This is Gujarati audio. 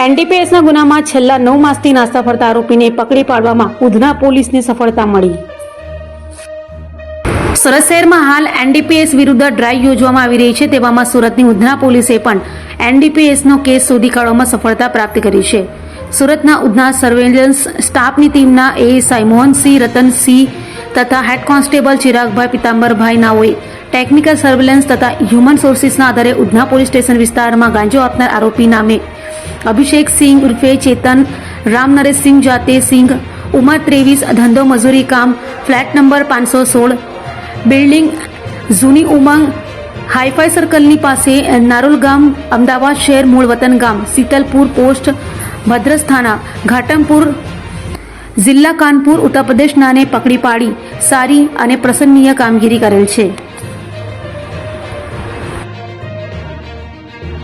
એનડીપીએસના ગુનામાં છેલ્લા 9 માસથી નાસ્તા ફરતા આરોપીને પકડી પાડવામાં ઉધના પોલીસને સફળતા મળી। સુરત શહેરમાં હાલ એનડીપીએસ વિરુદ્ધ ડ્રાઈવ યોજવામાં આવી રહી છે। તેવામાં સુરતની ઉધના પોલીસે પણ એનડીપીએસનો કેસ શોધી કાઢવામાં સફળતા પ્રાપ્ત કરી છે। સુરતના ઉધના સર્વેલન્સ સ્ટાફની ટીમના એએસઆઈ મોહનસિંહ, રતનસિંહ તથા હેડ કોન્સ્ટેબલ ચિરાગભાઈ પિતાંબરભાઈ નાઓએ ટેકનિકલ સર્વેલન્સ તથા હ્યુમન સોર્સિસના આધારે ઉધના પોલીસ સ્ટેશન વિસ્તારમાં ગાંજો આપનાર આરોપી નામે અભિષેક સિંહ ઉર્ફે ચેતન રામનરેશ સિંહ જાતે સિંહ, ઉંમર 23, ધંધો મજૂરી કામ, ફ્લેટ નંબર 516, બિલ્ડિંગ જૂની ઉમંગ હાઈફાઈ સર્કલની પાસે, નારોલ ગામ, અમદાવાદ શહેર, મૂળ વતન ગામ શીતલપુર, પોસ્ટ ભદ્રસ થાના ઘાટમપુર, જિલ્લા કાનપુર, ઉત્તર પ્રદેશનાને પકડી પાડી સારી અને પ્રશંસનીય કામગીરી કરેલ છે।